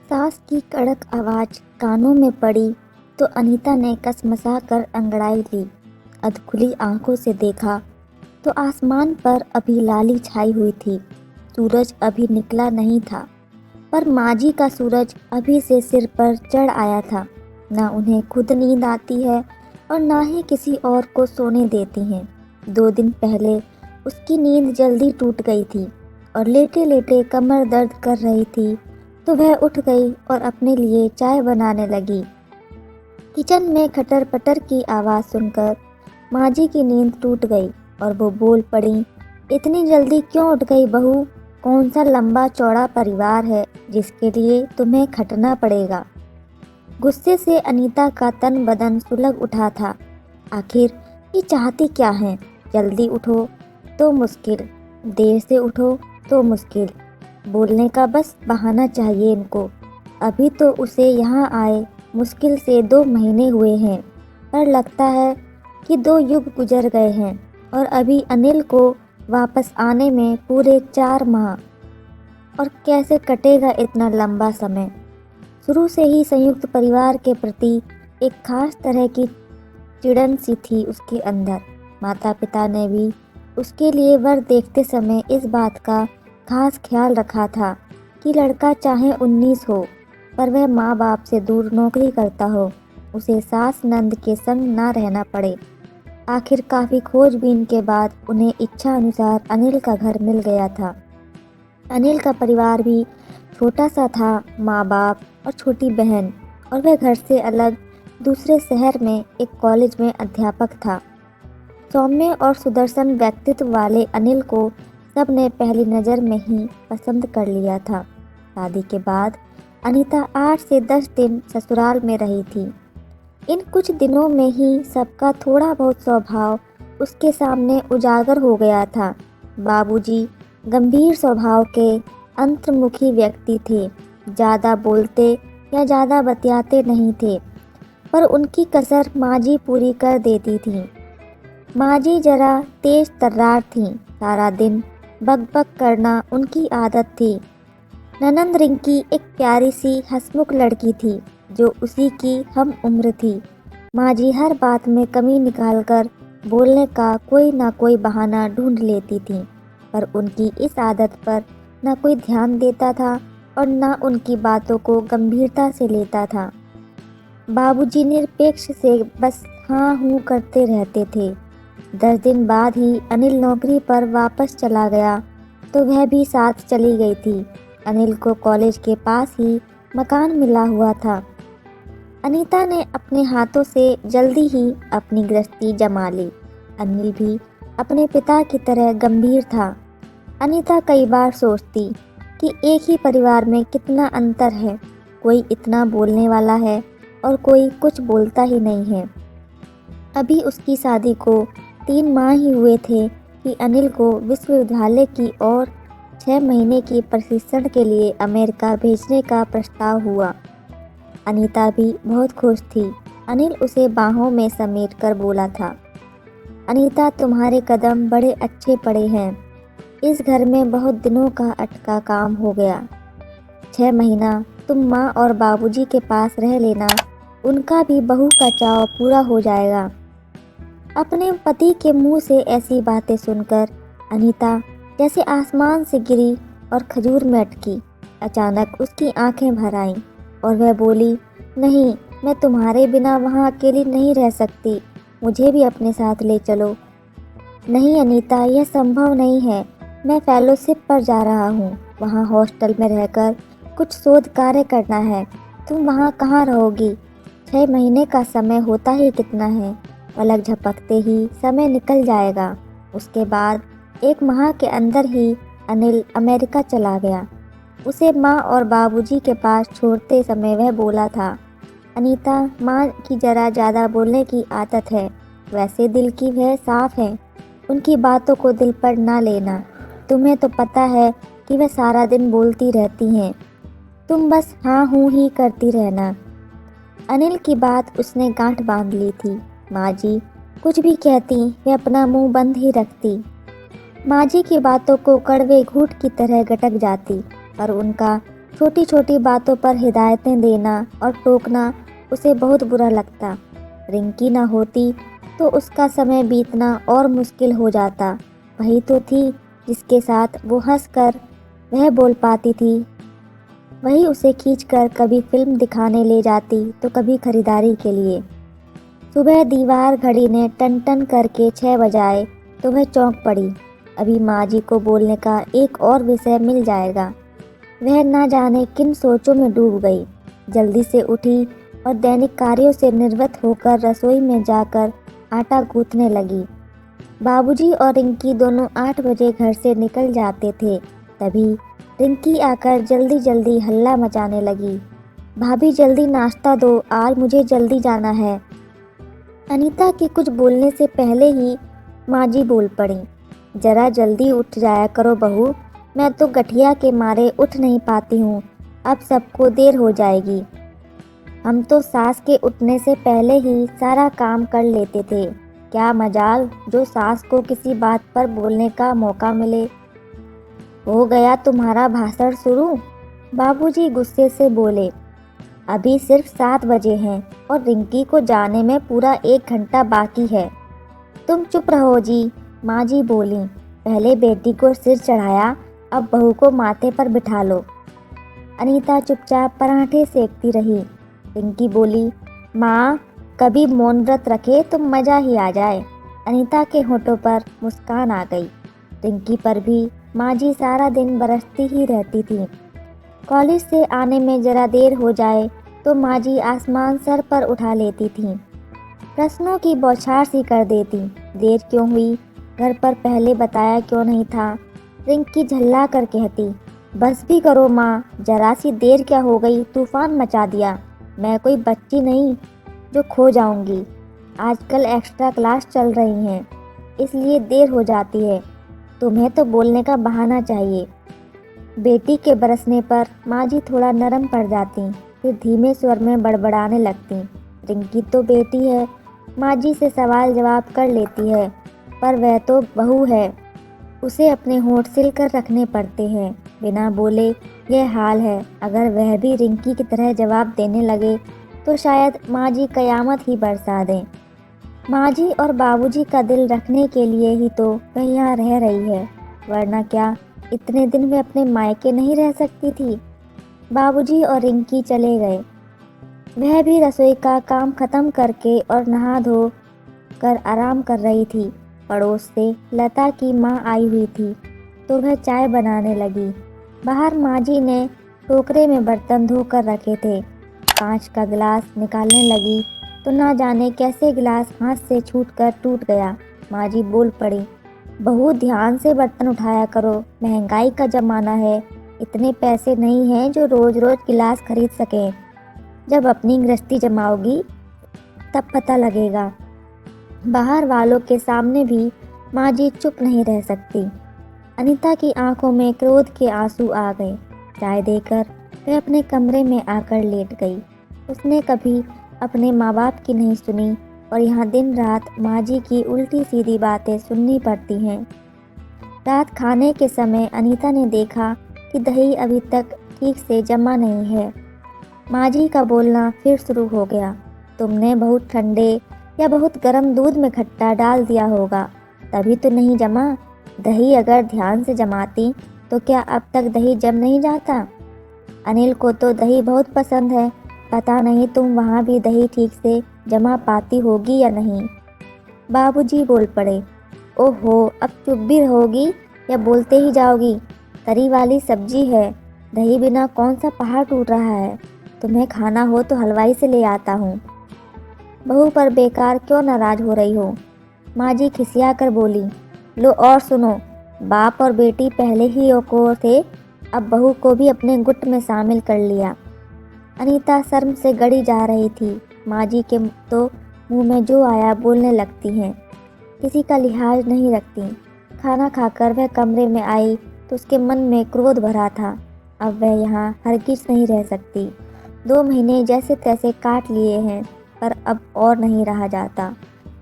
सास की कड़क आवाज़ कानों में पड़ी तो अनीता ने कसमसा कर अंगड़ाई ली। अधखुली आंखों से देखा तो आसमान पर अभी लाली छाई हुई थी। सूरज अभी निकला नहीं था, पर माजी का सूरज अभी से सिर पर चढ़ आया था। ना उन्हें खुद नींद आती है और ना ही किसी और को सोने देती हैं। 2 दिन पहले उसकी नींद जल्दी टूट गई थी और लेटे लेटे कमर दर्द कर रही थी, तो वह उठ गई और अपने लिए चाय बनाने लगी। किचन में खटर पटर की आवाज़ सुनकर माजी की नींद टूट गई और वो बोल पड़ी, इतनी जल्दी क्यों उठ गई बहू? कौन सा लंबा चौड़ा परिवार है जिसके लिए तुम्हें खटना पड़ेगा? गुस्से से अनीता का तन बदन सुलग उठा था। आखिर ये चाहती क्या है? जल्दी उठो तो मुश्किल, देर से उठो तो मुश्किल। बोलने का बस बहाना चाहिए इनको। अभी तो उसे यहाँ आए मुश्किल से 2 महीने हुए हैं, पर लगता है कि 2 युग गुजर गए हैं और अभी अनिल को वापस आने में पूरे 4 माह। और कैसे कटेगा इतना लंबा समय? शुरू से ही संयुक्त परिवार के प्रति एक खास तरह की चिड़न सी थी उसके अंदर। माता पिता ने भी उसके लिए वर देखते समय इस बात का खास ख्याल रखा था कि लड़का चाहे 19 हो, पर वह माँ बाप से दूर नौकरी करता हो, उसे सास नंद के संग ना रहना पड़े। आखिर काफ़ी खोजबीन के बाद उन्हें इच्छा अनुसार अनिल का घर मिल गया था। अनिल का परिवार भी छोटा सा था, माँ बाप और छोटी बहन, और वह घर से अलग दूसरे शहर में एक कॉलेज में अध्यापक था। सौम्य और सुदर्शन व्यक्तित्व वाले अनिल को सबने पहली नज़र में ही पसंद कर लिया था। शादी के बाद अनीता 8 से 10 दिन ससुराल में रही थी। इन कुछ दिनों में ही सबका थोड़ा बहुत स्वभाव उसके सामने उजागर हो गया था। बाबूजी गंभीर स्वभाव के अंतर्मुखी व्यक्ति थे, ज़्यादा बोलते या ज़्यादा बतियाते नहीं थे, पर उनकी कसर माजी पूरी कर देती थी। माजी जरा तेज तर्रार थीं, सारा दिन बक-बक करना उनकी आदत थी। ननंद रिंकी एक प्यारी सी हंसमुख लड़की थी जो उसी की हम उम्र थी। माजी हर बात में कमी निकालकर बोलने का कोई ना कोई बहाना ढूंढ लेती थी, पर उनकी इस आदत पर ना कोई ध्यान देता था और ना उनकी बातों को गंभीरता से लेता था। बाबूजी निरपेक्ष से बस हाँ हूँ करते रहते थे। 10 दिन बाद ही अनिल नौकरी पर वापस चला गया तो वह भी साथ चली गई थी। अनिल को कॉलेज के पास ही मकान मिला हुआ था। अनीता ने अपने हाथों से जल्दी ही अपनी गृहस्थी जमा ली। अनिल भी अपने पिता की तरह गंभीर था। अनीता कई बार सोचती कि एक ही परिवार में कितना अंतर है, कोई इतना बोलने वाला है और कोई कुछ बोलता ही नहीं है। अभी उसकी शादी को 3 माह ही हुए थे कि अनिल को विश्वविद्यालय की और 6 महीने की प्रशिक्षण के लिए अमेरिका भेजने का प्रस्ताव हुआ। अनीता भी बहुत खुश थी। अनिल उसे बाहों में समेट कर बोला था, अनीता तुम्हारे कदम बड़े अच्छे पड़े हैं। इस घर में बहुत दिनों का अटका काम हो गया। 6 महीना तुम माँ और बाबूजी के पास रह लेना, उनका भी बहू का चाव पूरा हो जाएगा। अपने पति के मुंह से ऐसी बातें सुनकर अनीता जैसे आसमान से गिरी और खजूर में अटकी। अचानक उसकी आंखें भर आईं और वह बोली, नहीं, मैं तुम्हारे बिना वहाँ अकेली नहीं रह सकती, मुझे भी अपने साथ ले चलो। नहीं अनीता, यह संभव नहीं है। मैं फेलोशिप पर जा रहा हूँ, वहाँ हॉस्टल में रहकर कुछ शोध कार्य करना है। तुम वहाँ कहाँ रहोगी? 6 महीने का समय होता ही कितना है, पलक झपकते ही समय निकल जाएगा। उसके बाद 1 माह के अंदर ही अनिल अमेरिका चला गया। उसे माँ और बाबूजी के पास छोड़ते समय वह बोला था, अनीता, माँ की जरा ज़्यादा बोलने की आदत है, वैसे दिल की वह साफ है, उनकी बातों को दिल पर ना लेना। तुम्हें तो पता है कि वह सारा दिन बोलती रहती हैं, तुम बस हाँ हूँ ही करती रहना। अनिल की बात उसने गांठ बांध ली थी। माँ जी कुछ भी कहती, वह अपना मुंह बंद ही रखती। माँ जी की बातों को कड़वे घूंट की तरह गटक जाती, पर उनका छोटी छोटी बातों पर हिदायतें देना और टोकना उसे बहुत बुरा लगता। रिंकी ना होती तो उसका समय बीतना और मुश्किल हो जाता। वही तो थी जिसके साथ वो हंसकर वह बोल पाती थी। वही उसे खींचकर कभी फिल्म दिखाने ले जाती तो कभी खरीदारी के लिए। सुबह दीवार घड़ी ने टन टन करके 6 बजाए तो वह चौंक पड़ी। अभी माँ जी को बोलने का एक और विषय मिल जाएगा। वह ना जाने किन सोचों में डूब गई। जल्दी से उठी और दैनिक कार्यों से निर्वृत्त होकर रसोई में जाकर आटा गूंथने लगी। बाबूजी और रिंकी दोनों 8 बजे घर से निकल जाते थे। तभी रिंकी आकर जल्दी जल्दी हल्ला मचाने लगी। भाभी जल्दी नाश्ता दो, आज मुझे जल्दी जाना है। अनीता के कुछ बोलने से पहले ही माँ जी बोल पड़ी। जरा जल्दी उठ जाया करो बहू, मैं तो गठिया के मारे उठ नहीं पाती हूँ। अब सबको देर हो जाएगी। हम तो सास के उठने से पहले ही सारा काम कर लेते थे। क्या मजाल जो सास को किसी बात पर बोलने का मौका मिले। हो गया तुम्हारा भाषण शुरू? बाबूजी गुस्से से बोले। अभी सिर्फ 7 बजे हैं और रिंकी को जाने में पूरा 1 घंटा बाकी है। तुम चुप रहो जी, माँ जी बोली। पहले बेटी को सिर चढ़ाया, अब बहू को माथे पर बिठा लो। अनीता चुपचाप पराठे सेकती रही। रिंकी बोली, माँ कभी मौन व्रत रखे तो मज़ा ही आ जाए। अनीता के होठों पर मुस्कान आ गई। रिंकी पर भी माँ जी सारा दिन बरसती ही रहती थी। कॉलेज से आने में जरा देर हो जाए तो माँ जी आसमान सर पर उठा लेती थीं। प्रश्नों की बौछार सी कर देती। देर क्यों हुई, घर पर पहले बताया क्यों नहीं था। रिंकी झल्ला कर कहती, बस भी करो माँ, जरा सी देर क्या हो गई, तूफान मचा दिया। मैं कोई बच्ची नहीं जो खो जाऊंगी। आजकल एक्स्ट्रा क्लास चल रही हैं, इसलिए देर हो जाती है। तुम्हें तो बोलने का बहाना चाहिए। बेटी के बरसने पर माँ जी थोड़ा नरम पड़ जाती, फिर धीमे स्वर में बड़बड़ाने लगती। रिंकी तो बेटी है, माँ जी से सवाल जवाब कर लेती है, पर वह तो बहू है, उसे अपने होंठ सिल कर रखने पड़ते हैं। बिना बोले यह हाल है। अगर वह भी रिंकी की तरह जवाब देने लगे तो शायद माँ जी कयामत ही बरसा दें। माँ जी और बाबूजी का दिल रखने के लिए ही तो वह यहाँ रह रही है, वरना क्या इतने दिन वे अपने मायके नहीं रह सकती थी। बाबूजी और रिंकी चले गए। वह भी रसोई का काम खत्म करके और नहा धो कर आराम कर रही थी। पड़ोस से लता की माँ आई हुई थी तो वह चाय बनाने लगी। बाहर माँ जी ने टोकरे में बर्तन धोकर रखे थे। कांच का गिलास निकालने लगी तो ना जाने कैसे गिलास हाथ से छूटकर टूट गया। माँ जी बोल पड़ी, बहू ध्यान से बर्तन उठाया करो, महंगाई का ज़माना है, इतने पैसे नहीं हैं जो रोज़ रोज़ गिलास खरीद सकें। जब अपनी गृहस्थी जमाओगी तब पता लगेगा। बाहर वालों के सामने भी माँ जी चुप नहीं रह सकती। अनीता की आंखों में क्रोध के आंसू आ गए। चाय देकर वह अपने कमरे में आकर लेट गई। उसने कभी अपने माँ बाप की नहीं सुनी और यहाँ दिन रात माँ जी की उल्टी सीधी बातें सुननी पड़ती हैं। रात खाने के समय अनीता ने देखा कि दही अभी तक ठीक से जमा नहीं है। माँ जी का बोलना फिर शुरू हो गया, तुमने बहुत ठंडे या बहुत गर्म दूध में खट्टा डाल दिया होगा, तभी तो नहीं जमा। दही अगर ध्यान से जमाती तो क्या अब तक दही जम नहीं जाता। अनिल को तो दही बहुत पसंद है, पता नहीं तुम वहाँ भी दही ठीक से जमा पाती होगी या नहीं। बाबूजी बोल पड़े, ओहो अब चुप भी रहोगी या बोलते ही जाओगी। तरी वाली सब्जी है, दही बिना कौन सा पहाड़ टूट रहा है। तुम्हें खाना हो तो हलवाई से ले आता हूँ। बहू पर बेकार क्यों नाराज हो रही हो। माँ जी खिसिया कर बोली, लो और सुनो, बाप और बेटी पहले ही ओको थे, अब बहू को भी अपने गुट में शामिल कर लिया। अनीता शर्म से गड़ी जा रही थी। माँ जी के तो मुंह में जो आया बोलने लगती हैं, किसी का लिहाज नहीं रखती। खाना खाकर वह कमरे में आई तो उसके मन में क्रोध भरा था। अब वह यहाँ हरगिज नहीं रह सकती। 2 महीने जैसे तैसे काट लिए हैं, पर अब और नहीं रहा जाता।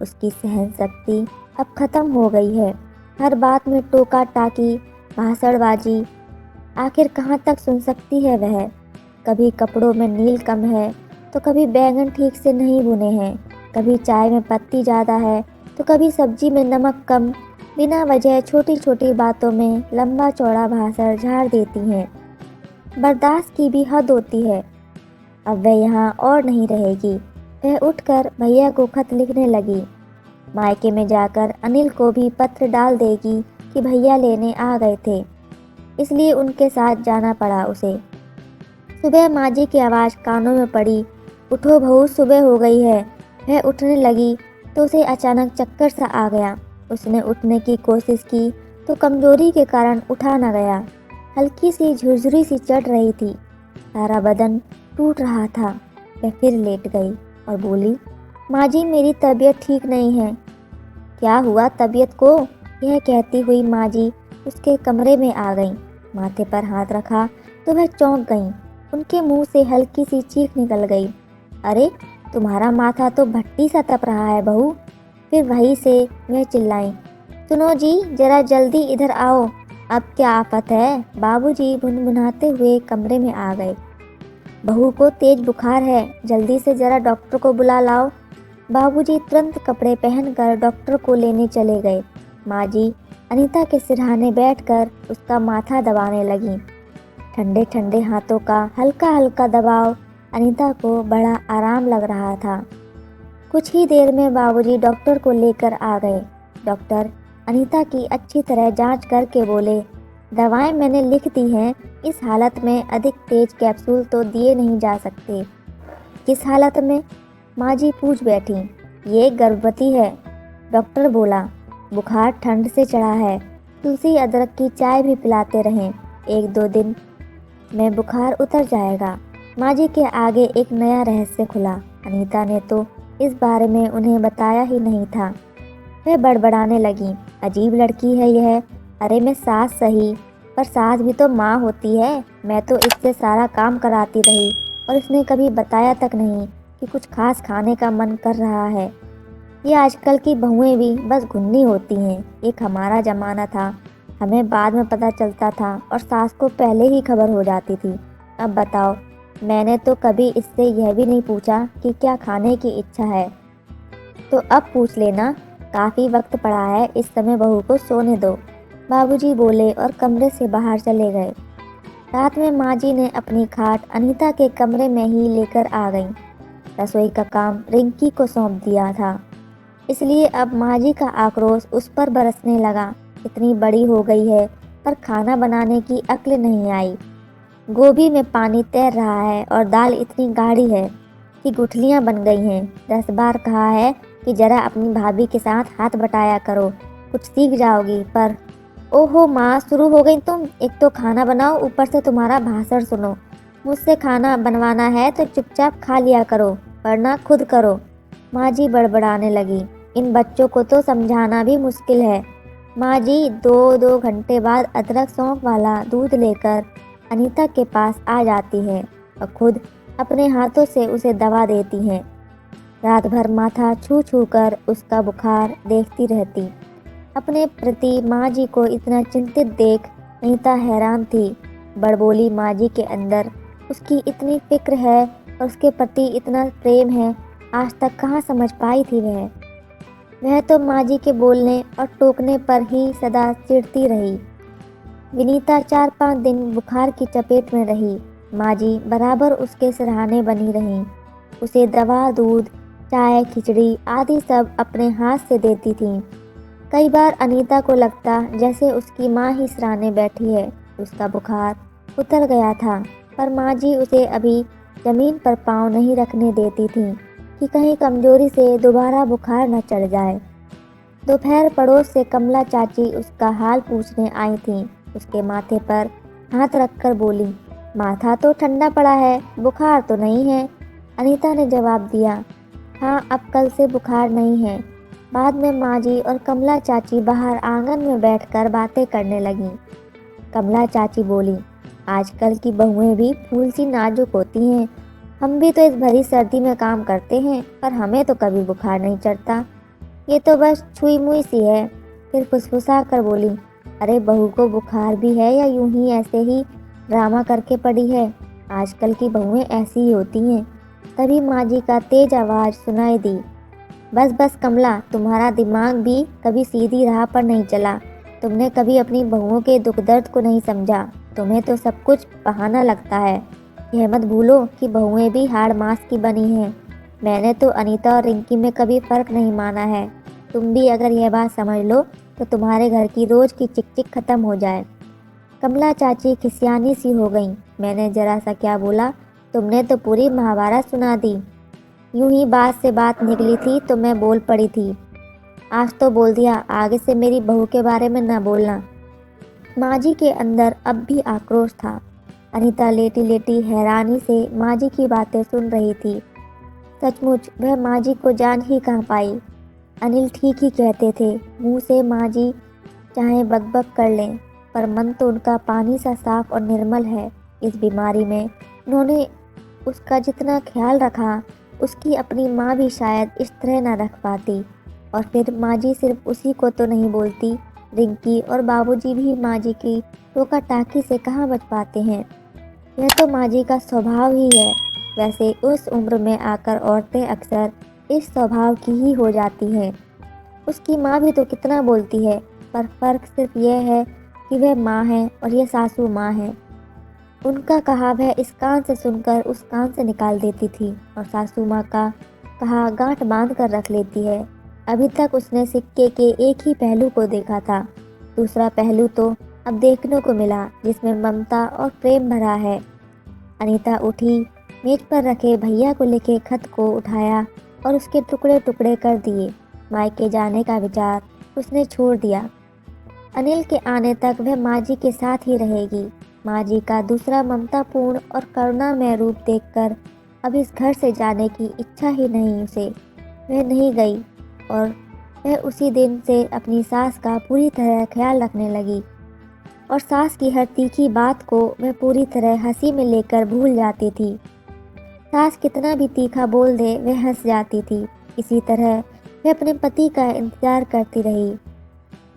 उसकी सहन शक्ति अब खत्म हो गई है। हर बात में टोका टाकी, भाषणबाजी, आखिर कहाँ तक सुन सकती है वह। कभी कपड़ों में नील कम है तो कभी बैंगन ठीक से नहीं बुने हैं, कभी चाय में पत्ती ज़्यादा है तो कभी सब्जी में नमक कम। बिना वजह छोटी छोटी बातों में लंबा चौड़ा भाषण झाड़ देती हैं। बर्दाश्त की भी हद होती है। अब वह यहाँ और नहीं रहेगी। वह उठकर भैया को खत लिखने लगी। मायके में जाकर अनिल को भी पत्र डाल देगी कि भैया लेने आ गए थे, इसलिए उनके साथ जाना पड़ा उसे। सुबह माँ जी की आवाज़ कानों में पड़ी, उठो बहू, सुबह हो गई है। वह उठने लगी तो उसे अचानक चक्कर सा आ गया। उसने उठने की कोशिश की तो कमजोरी के कारण उठा न गया। हल्की सी झुरझुरी सी चढ़ रही थी, सारा बदन टूट रहा था। वह फिर लेट गई और बोली, माँ जी मेरी तबीयत ठीक नहीं है। क्या हुआ तबीयत को? यह कहती हुई माँ जी उसके कमरे में आ गईं। माथे पर हाथ रखा तो वह चौंक गईं। उनके मुंह से हल्की सी चीख निकल गई। अरे तुम्हारा माथा तो भट्टी सा तप रहा है बहू। फिर वहीं से वह चिल्लाई, सुनो जी जरा जल्दी इधर आओ। अब क्या आफत है? बाबूजी भुनभुनाते हुए कमरे में आ गए। बहू को तेज बुखार है, जल्दी से जरा डॉक्टर को बुला लाओ। बाबूजी तुरंत कपड़े पहनकर डॉक्टर को लेने चले गए। माँ जी अनीता के सिरहाने बैठकर उसका माथा दबाने लगी। ठंडे ठंडे हाथों का हल्का हल्का दबाव अनीता को बड़ा आराम लग रहा था। कुछ ही देर में बाबूजी डॉक्टर को लेकर आ गए। डॉक्टर अनीता की अच्छी तरह जांच करके बोले, दवाएं मैंने लिख दी हैं, इस हालत में अधिक तेज कैप्सूल तो दिए नहीं जा सकते। किस हालत में? माँ जी पूछ बैठी। ये गर्भवती है। डॉक्टर बोला, बुखार ठंड से चढ़ा है, तुलसी अदरक की चाय भी पिलाते रहें, 1-2 दिन में बुखार उतर जाएगा। माँ जी के आगे एक नया रहस्य खुला। अनीता ने तो इस बारे में उन्हें बताया ही नहीं था। वह बड़बड़ाने लगी, अजीब लड़की है यह। अरे मैं सास सही, पर सास भी तो माँ होती है। मैं तो इससे सारा काम कराती रही और इसने कभी बताया तक नहीं कि कुछ खास खाने का मन कर रहा है। ये आजकल की बहुएं भी बस घुन्नी होती हैं। एक हमारा ज़माना था, हमें बाद में पता चलता था और सास को पहले ही खबर हो जाती थी। अब बताओ, मैंने तो कभी इससे यह भी नहीं पूछा कि क्या खाने की इच्छा है। तो अब पूछ लेना, काफ़ी वक्त पड़ा है, इस समय बहू को सोने दो। बाबूजी बोले और कमरे से बाहर चले गए। रात में माँ जी ने अपनी खाट अनीता के कमरे में ही लेकर आ गईं। रसोई का काम रिंकी को सौंप दिया था, इसलिए अब माँ जी का आक्रोश उस पर बरसने लगा। इतनी बड़ी हो गई है पर खाना बनाने की अक्ल नहीं आई। गोभी में पानी तैर रहा है और दाल इतनी गाढ़ी है कि गुठलियाँ बन गई हैं। 10 बार कहा है कि जरा अपनी भाभी के साथ हाथ बटाया करो, कुछ सीख जाओगी, पर ओहो माँ, शुरू हो गई तुम। एक तो खाना बनाओ, ऊपर से तुम्हारा भाषण सुनो। मुझसे खाना बनवाना है तो चुपचाप खा लिया करो, वरना खुद करो। माँ जी बड़बड़ाने लगी, इन बच्चों को तो समझाना भी मुश्किल है। माँ जी 2-2 घंटे बाद अदरक सौंफ वाला दूध लेकर अनीता के पास आ जाती हैं और खुद अपने हाथों से उसे दवा देती हैं। रात भर माथा छू छू कर उसका बुखार देखती रहती। अपने प्रति माँ जी को इतना चिंतित देख अनीता हैरान थी। बड़बोली माँ जी के अंदर उसकी इतनी फिक्र है और उसके प्रति इतना प्रेम है, आज तक कहाँ समझ पाई थी वह तो माँ जी के बोलने और टोकने पर ही सदा चिढ़ती रही। विनीता 4-5 दिन बुखार की चपेट में रही। माँ जी बराबर उसके सिरहाने बनी रहीं। उसे दवा, दूध, चाय, खिचड़ी आदि सब अपने हाथ से देती थीं। कई बार अनीता को लगता जैसे उसकी माँ ही सिरहाने बैठी है। उसका बुखार उतर गया था, पर माँ जी उसे अभी जमीन पर पाँव नहीं रखने देती थीं कि कहीं कमजोरी से दोबारा बुखार न चढ़ जाए। दोपहर पड़ोस से कमला चाची उसका हाल पूछने आई थीं। उसके माथे पर हाथ रखकर बोली, माथा तो ठंडा पड़ा है, बुखार तो नहीं है। अनीता ने जवाब दिया, हाँ अब कल से बुखार नहीं है। बाद में माँ जी और कमला चाची बाहर आंगन में बैठकर बातें करने लगीं। कमला चाची बोली, आजकल की बहुएं भी फूल सी नाजुक होती हैं। हम भी तो इस भरी सर्दी में काम करते हैं, पर हमें तो कभी बुखार नहीं चढ़ता। ये तो बस छुई मुई सी है। फिर फुसफुसा कर बोली, अरे बहू को बुखार भी है या यूं ही ऐसे ही ड्रामा करके पड़ी है। आजकल की बहुएं ऐसी ही होती हैं। तभी माँ जी का तेज आवाज़ सुनाई दी। बस बस कमला, तुम्हारा दिमाग भी कभी सीधी राह पर नहीं चला। तुमने कभी अपनी बहुओं के दुख दर्द को नहीं समझा। तुम्हें तो सब कुछ बहाना लगता है। यह मत भूलो कि बहुएं भी हाड़ मांस की बनी हैं। मैंने तो अनीता और रिंकी में कभी फ़र्क नहीं माना है। तुम भी अगर यह बात समझ लो तो तुम्हारे घर की रोज़ की चिक चिक खत्म हो जाए। कमला चाची खिसियानी सी हो गई। मैंने जरा सा क्या बोला, तुमने तो पूरी महाभारत सुना दी। यूं ही बात से बात निकली थी तो मैं बोल पड़ी थी। आज तो बोल दिया, आगे से मेरी बहू के बारे में ना बोलना। माँ जी के अंदर अब भी आक्रोश था। अनीता लेटी लेटी हैरानी से माँ जी की बातें सुन रही थी। सचमुच वह माँ जी को जान ही कहाँ पाई। अनिल ठीक ही कहते थे। मुंह से माँ जी चाहे बकबक कर लें, पर मन तो उनका पानी सा साफ और निर्मल है। इस बीमारी में उन्होंने उसका जितना ख्याल रखा, उसकी अपनी माँ भी शायद इस तरह न रख पाती। और फिर माँ जी सिर्फ उसी को तो नहीं बोलती, रिंकी और बाबूजी भी माँ जी की टोका टाकी से कहाँ बच पाते हैं। यह तो माँ जी का स्वभाव ही है। वैसे उस उम्र में आकर औरतें अक्सर इस स्वभाव की ही हो जाती हैं। उसकी माँ भी तो कितना बोलती है, पर फर्क सिर्फ यह है कि वह माँ है और यह सासू माँ है। उनका कहा वह इस कान से सुनकर उस कान से निकाल देती थी और सासू माँ का कहा गांठ बांध कर रख लेती है। अभी तक उसने सिक्के के एक ही पहलू को देखा था। दूसरा पहलू तो अब देखने को मिला, जिसमें ममता और प्रेम भरा है। अनीता उठी, मेज पर रखे भैया को लिखे खत को उठाया और उसके टुकड़े टुकड़े कर दिए। मायके जाने का विचार उसने छोड़ दिया। अनिल के आने तक वह माँ जी के साथ ही रहेगी। माँ जी का दूसरा ममतापूर्ण और करुणामय रूप देखकर अब इस घर से जाने की इच्छा ही नहीं उसे। वह नहीं गई और वह उसी दिन से अपनी सास का पूरी तरह ख्याल रखने लगी और सास की हर तीखी बात को वह पूरी तरह हंसी में लेकर भूल जाती थी। सास कितना भी तीखा बोल दे वह हंस जाती थी। इसी तरह वह अपने पति का इंतजार करती रही।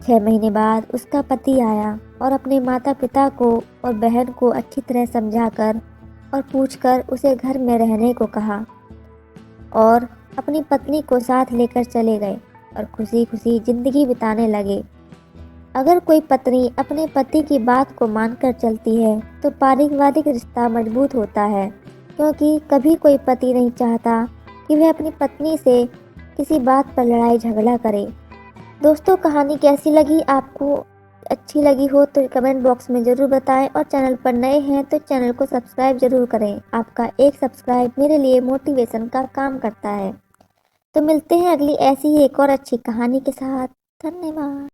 6 महीने बाद उसका पति आया और अपने माता पिता को और बहन को अच्छी तरह समझाकर और पूछकर उसे घर में रहने को कहा और अपनी पत्नी को साथ लेकर चले गए और खुशी खुशी जिंदगी बिताने लगे। अगर कोई पत्नी अपने पति की बात को मानकर चलती है तो पारिवारिक रिश्ता मजबूत होता है, क्योंकि कभी कोई पति नहीं चाहता कि वह अपनी पत्नी से किसी बात पर लड़ाई झगड़ा करे। दोस्तों, कहानी कैसी लगी आपको? अच्छी लगी हो तो कमेंट बॉक्स में ज़रूर बताएं और चैनल पर नए हैं तो चैनल को सब्सक्राइब ज़रूर करें। आपका एक सब्सक्राइब मेरे लिए मोटिवेशन का काम करता है। तो मिलते हैं अगली ऐसी ही एक और अच्छी कहानी के साथ। धन्यवाद।